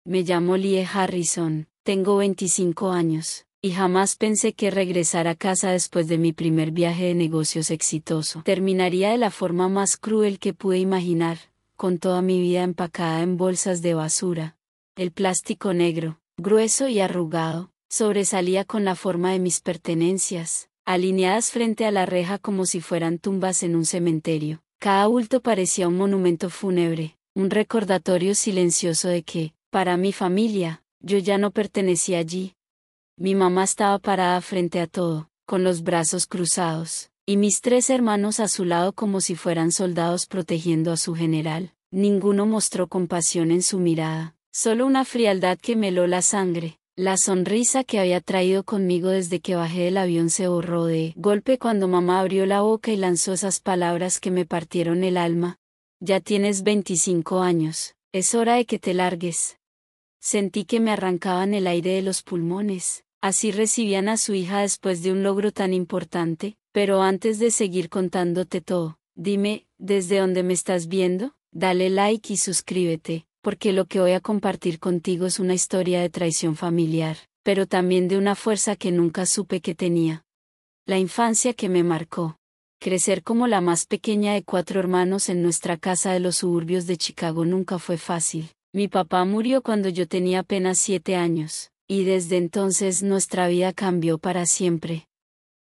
Me llamo Lie Harrison, tengo 25 años, y jamás pensé que regresar a casa después de mi primer viaje de negocios exitoso terminaría de la forma más cruel que pude imaginar, con toda mi vida empacada en bolsas de basura. El plástico negro, grueso y arrugado, sobresalía con la forma de mis pertenencias, alineadas frente a la reja como si fueran tumbas en un cementerio. Cada bulto parecía un monumento fúnebre, un recordatorio silencioso de que, para mi familia, yo ya no pertenecía allí. Mi mamá estaba parada frente a todo, con los brazos cruzados, y mis 3 hermanos a su lado como si fueran soldados protegiendo a su general. Ninguno mostró compasión en su mirada, solo una frialdad que me heló la sangre. La sonrisa que había traído conmigo desde que bajé del avión se borró de golpe cuando mamá abrió la boca y lanzó esas palabras que me partieron el alma. Ya tienes 25 años, es hora de que te largues. Sentí que me arrancaban el aire de los pulmones. Así recibían a su hija después de un logro tan importante. Pero antes de seguir contándote todo, dime, ¿desde dónde me estás viendo? Dale like y suscríbete, porque lo que voy a compartir contigo es una historia de traición familiar, pero también de una fuerza que nunca supe que tenía. La infancia que me marcó. Crecer como la más pequeña de 4 hermanos en nuestra casa de los suburbios de Chicago nunca fue fácil. Mi papá murió cuando yo tenía apenas 7 años, y desde entonces nuestra vida cambió para siempre.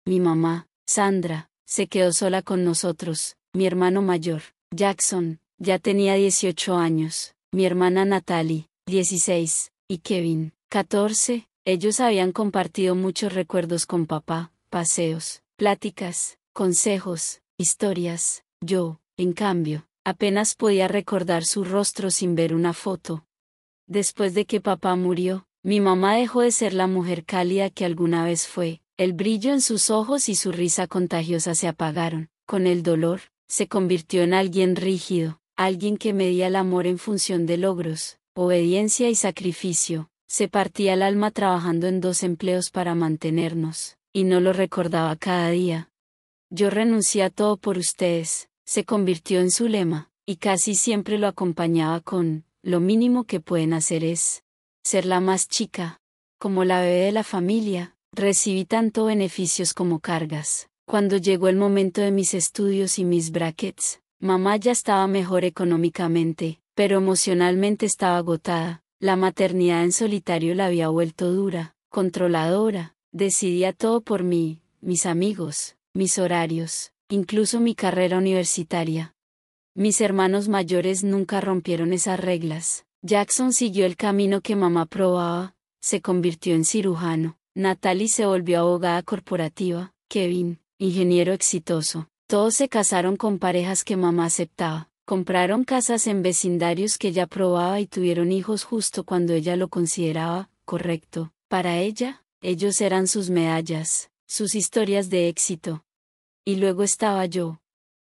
Mi mamá, Sandra, se quedó sola con nosotros. Mi hermano mayor, Jackson, ya tenía 18 años, mi hermana Natalie, 16, y Kevin, 14, ellos habían compartido muchos recuerdos con papá, paseos, pláticas, consejos, historias. Yo, en cambio, apenas podía recordar su rostro sin ver una foto. Después de que papá murió, mi mamá dejó de ser la mujer cálida que alguna vez fue. El brillo en sus ojos y su risa contagiosa se apagaron. Con el dolor, se convirtió en alguien rígido, alguien que medía el amor en función de logros, obediencia y sacrificio. Se partía el alma trabajando en 2 empleos para mantenernos, y no lo recordaba cada día. Yo renuncié a todo por ustedes, se convirtió en su lema, y casi siempre lo acompañaba con, lo mínimo que pueden hacer es ser la más chica, como la bebé de la familia. Recibí tanto beneficios como cargas. Cuando llegó el momento de mis estudios y mis brackets, mamá ya estaba mejor económicamente, pero emocionalmente estaba agotada. La maternidad en solitario la había vuelto dura, controladora, decidía todo por mí, mis amigos, mis horarios, incluso mi carrera universitaria. Mis hermanos mayores nunca rompieron esas reglas. Jackson siguió el camino que mamá probaba, se convirtió en cirujano. Natalie se volvió abogada corporativa, Kevin, ingeniero exitoso. Todos se casaron con parejas que mamá aceptaba, compraron casas en vecindarios que ella aprobaba y tuvieron hijos justo cuando ella lo consideraba correcto. Para ella, ellos eran sus medallas, sus historias de éxito. Y luego estaba yo.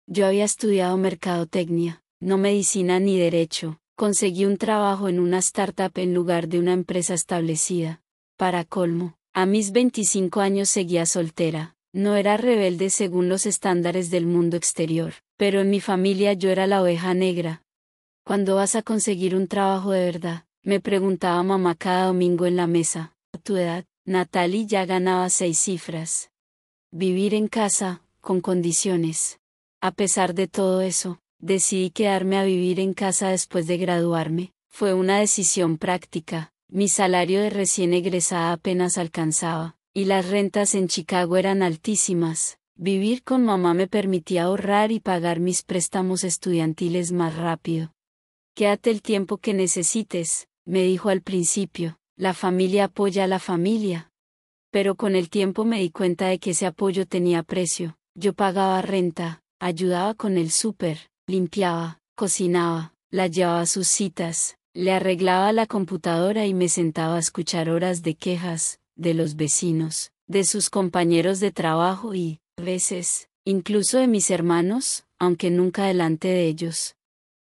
Yo había estudiado mercadotecnia, no medicina ni derecho. Conseguí un trabajo en una startup en lugar de una empresa establecida. Para colmo, a mis 25 años seguía soltera. No era rebelde según los estándares del mundo exterior, pero en mi familia yo era la oveja negra. ¿Cuándo vas a conseguir un trabajo de verdad?, me preguntaba mamá cada domingo en la mesa. A tu edad, Natalie ya ganaba 6 cifras. Vivir en casa, con condiciones. A pesar de todo eso, decidí quedarme a vivir en casa después de graduarme. Fue una decisión práctica. Mi salario de recién egresada apenas alcanzaba, y las rentas en Chicago eran altísimas. Vivir con mamá me permitía ahorrar y pagar mis préstamos estudiantiles más rápido. Quédate el tiempo que necesites, me dijo al principio, la familia apoya a la familia. Pero con el tiempo me di cuenta de que ese apoyo tenía precio. Yo pagaba renta, ayudaba con el súper, limpiaba, cocinaba, la llevaba a sus citas. Le arreglaba la computadora y me sentaba a escuchar horas de quejas, de los vecinos, de sus compañeros de trabajo y, a veces, incluso de mis hermanos, aunque nunca delante de ellos.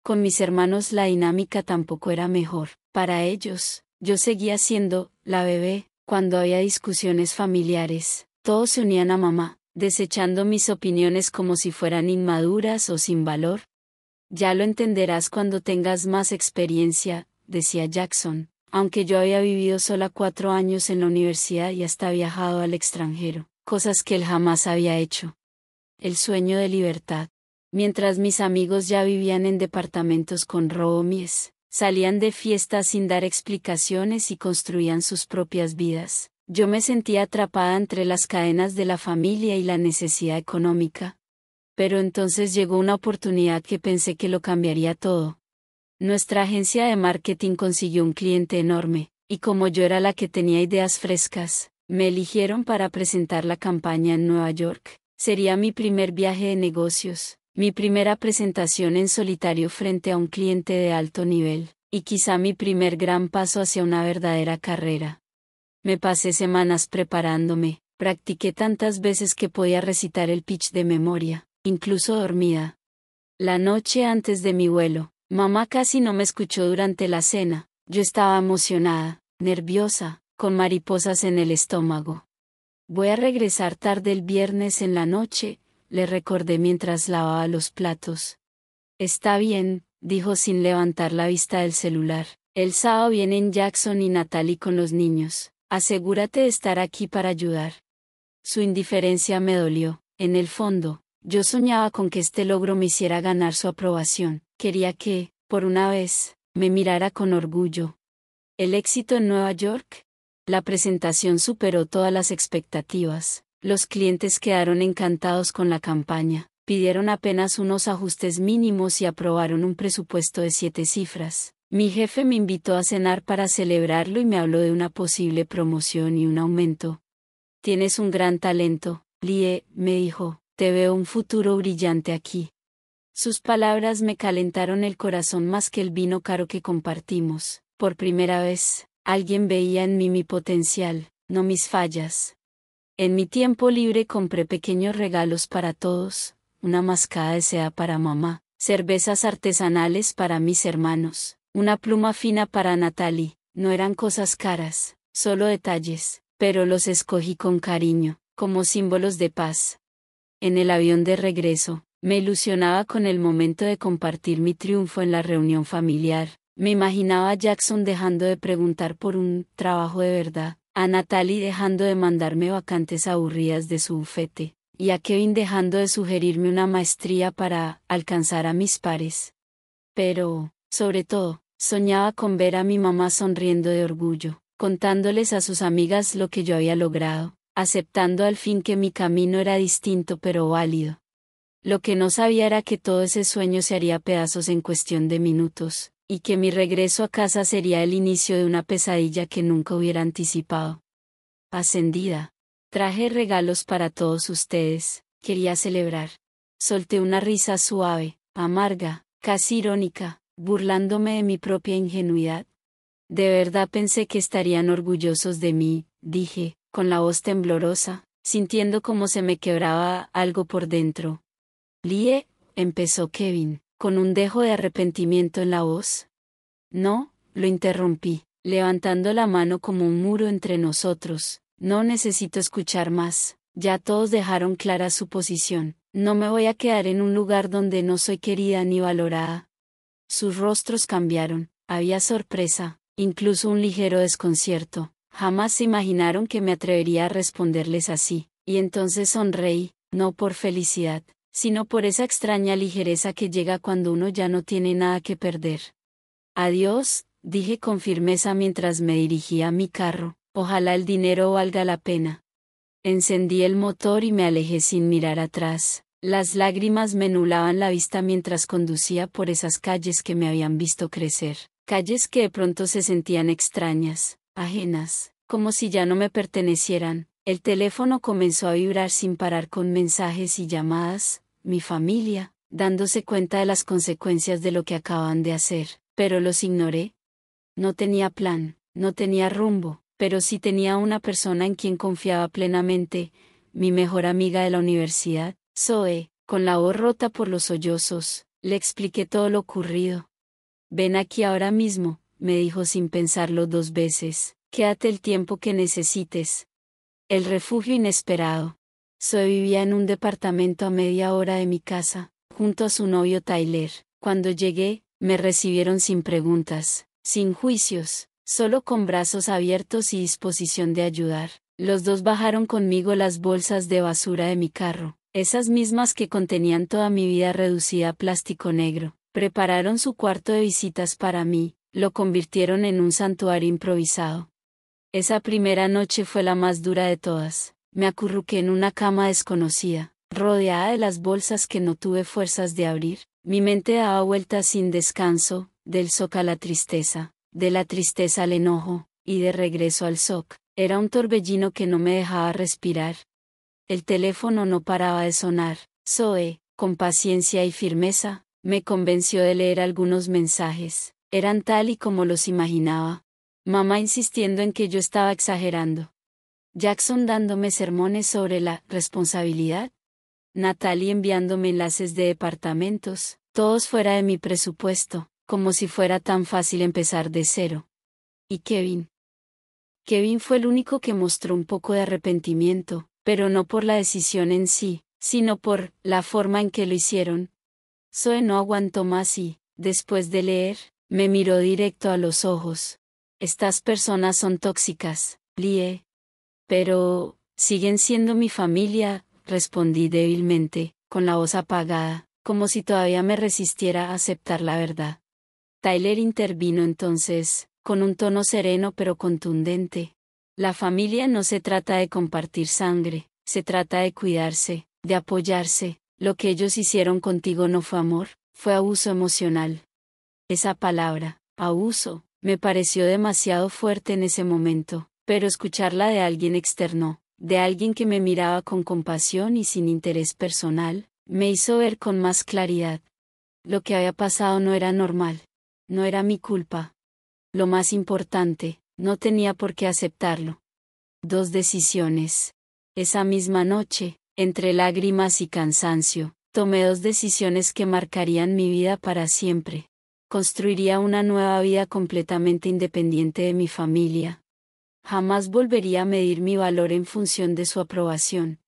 Con mis hermanos la dinámica tampoco era mejor. Para ellos, yo seguía siendo la bebé. Cuando había discusiones familiares, todos se unían a mamá, desechando mis opiniones como si fueran inmaduras o sin valor. Ya lo entenderás cuando tengas más experiencia, decía Jackson. Aunque yo había vivido sola 4 años en la universidad y hasta viajado al extranjero, cosas que él jamás había hecho. El sueño de libertad. Mientras mis amigos ya vivían en departamentos con roomies, salían de fiestas sin dar explicaciones y construían sus propias vidas, yo me sentía atrapada entre las cadenas de la familia y la necesidad económica. Pero entonces llegó una oportunidad que pensé que lo cambiaría todo. Nuestra agencia de marketing consiguió un cliente enorme, y como yo era la que tenía ideas frescas, me eligieron para presentar la campaña en Nueva York. Sería mi primer viaje de negocios, mi primera presentación en solitario frente a un cliente de alto nivel, y quizá mi primer gran paso hacia una verdadera carrera. Me pasé semanas preparándome, practiqué tantas veces que podía recitar el pitch de memoria, incluso dormida. La noche antes de mi vuelo, mamá casi no me escuchó durante la cena. Yo estaba emocionada, nerviosa, con mariposas en el estómago. Voy a regresar tarde el viernes en la noche, le recordé mientras lavaba los platos. Está bien, dijo sin levantar la vista del celular. El sábado vienen Jackson y Natalie con los niños. Asegúrate de estar aquí para ayudar. Su indiferencia me dolió. En el fondo, yo soñaba con que este logro me hiciera ganar su aprobación. Quería que, por una vez, me mirara con orgullo. El éxito en Nueva York. La presentación superó todas las expectativas. Los clientes quedaron encantados con la campaña, pidieron apenas unos ajustes mínimos y aprobaron un presupuesto de 7 cifras. Mi jefe me invitó a cenar para celebrarlo y me habló de una posible promoción y un aumento. Tienes un gran talento, Lie, me dijo, te veo un futuro brillante aquí. Sus palabras me calentaron el corazón más que el vino caro que compartimos. Por primera vez, alguien veía en mí mi potencial, no mis fallas. En mi tiempo libre compré pequeños regalos para todos, una mascada de seda para mamá, cervezas artesanales para mis hermanos, una pluma fina para Natalie. No eran cosas caras, solo detalles, pero los escogí con cariño, como símbolos de paz. En el avión de regreso, me ilusionaba con el momento de compartir mi triunfo en la reunión familiar. Me imaginaba a Jackson dejando de preguntar por un trabajo de verdad, a Natalie dejando de mandarme vacantes aburridas de su bufete, y a Kevin dejando de sugerirme una maestría para alcanzar a mis pares. Pero, sobre todo, soñaba con ver a mi mamá sonriendo de orgullo, contándoles a sus amigas lo que yo había logrado, aceptando al fin que mi camino era distinto pero válido. Lo que no sabía era que todo ese sueño se haría pedazos en cuestión de minutos, y que mi regreso a casa sería el inicio de una pesadilla que nunca hubiera anticipado. Ascendida. Traje regalos para todos ustedes, quería celebrar. Solté una risa suave, amarga, casi irónica, burlándome de mi propia ingenuidad. De verdad pensé que estarían orgullosos de mí, dije, con la voz temblorosa, sintiendo como se me quebraba algo por dentro. Lie, empezó Kevin, con un dejo de arrepentimiento en la voz. No, lo interrumpí, levantando la mano como un muro entre nosotros. No necesito escuchar más, ya todos dejaron clara su posición. No me voy a quedar en un lugar donde no soy querida ni valorada. Sus rostros cambiaron, había sorpresa, incluso un ligero desconcierto. Jamás se imaginaron que me atrevería a responderles así, y entonces sonreí, no por felicidad, sino por esa extraña ligereza que llega cuando uno ya no tiene nada que perder. Adiós, dije con firmeza mientras me dirigía a mi carro, ojalá el dinero valga la pena. Encendí el motor y me alejé sin mirar atrás. Las lágrimas me nublaban la vista mientras conducía por esas calles que me habían visto crecer, calles que de pronto se sentían extrañas, ajenas, como si ya no me pertenecieran. El teléfono comenzó a vibrar sin parar con mensajes y llamadas, mi familia, dándose cuenta de las consecuencias de lo que acaban de hacer, pero los ignoré. No tenía plan, no tenía rumbo, pero sí tenía una persona en quien confiaba plenamente, mi mejor amiga de la universidad, Zoe. Con la voz rota por los sollozos, le expliqué todo lo ocurrido. Ven aquí ahora mismo, me dijo sin pensarlo 2 veces, quédate el tiempo que necesites. El refugio inesperado. Zoe vivía en un departamento a media hora de mi casa, junto a su novio Tyler. Cuando llegué, me recibieron sin preguntas, sin juicios, solo con brazos abiertos y disposición de ayudar. Los dos bajaron conmigo las bolsas de basura de mi carro, esas mismas que contenían toda mi vida reducida a plástico negro. Prepararon su cuarto de visitas para mí, lo convirtieron en un santuario improvisado. Esa primera noche fue la más dura de todas. Me acurruqué en una cama desconocida, rodeada de las bolsas que no tuve fuerzas de abrir. Mi mente daba vueltas sin descanso, del shock a la tristeza, de la tristeza al enojo, y de regreso al shock. Era un torbellino que no me dejaba respirar. El teléfono no paraba de sonar. Zoe, con paciencia y firmeza, me convenció de leer algunos mensajes. Eran tal y como los imaginaba. Mamá insistiendo en que yo estaba exagerando. Jackson dándome sermones sobre la responsabilidad. Natalie enviándome enlaces de departamentos, todos fuera de mi presupuesto, como si fuera tan fácil empezar de cero. ¿Y Kevin? Kevin fue el único que mostró un poco de arrepentimiento, pero no por la decisión en sí, sino por la forma en que lo hicieron. Zoe no aguantó más y, después de leer, me miró directo a los ojos. Estas personas son tóxicas, Lie. Pero, siguen siendo mi familia, respondí débilmente, con la voz apagada, como si todavía me resistiera a aceptar la verdad. Tyler intervino entonces, con un tono sereno pero contundente. La familia no se trata de compartir sangre, se trata de cuidarse, de apoyarse. Lo que ellos hicieron contigo no fue amor, fue abuso emocional. Esa palabra, abuso, me pareció demasiado fuerte en ese momento, pero escucharla de alguien externo, de alguien que me miraba con compasión y sin interés personal, me hizo ver con más claridad. Lo que había pasado no era normal. No era mi culpa. Lo más importante, no tenía por qué aceptarlo. 2 decisiones. Esa misma noche, entre lágrimas y cansancio, tomé 2 decisiones que marcarían mi vida para siempre. Construiría una nueva vida completamente independiente de mi familia. Jamás volvería a medir mi valor en función de su aprobación.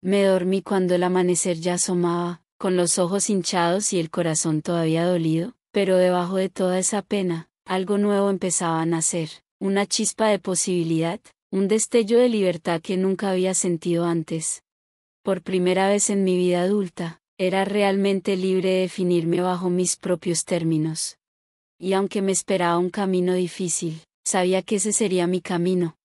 Me dormí cuando el amanecer ya asomaba, con los ojos hinchados y el corazón todavía dolido, pero debajo de toda esa pena, algo nuevo empezaba a nacer, una chispa de posibilidad, un destello de libertad que nunca había sentido antes. Por primera vez en mi vida adulta, era realmente libre de definirme bajo mis propios términos. Y aunque me esperaba un camino difícil, sabía que ese sería mi camino.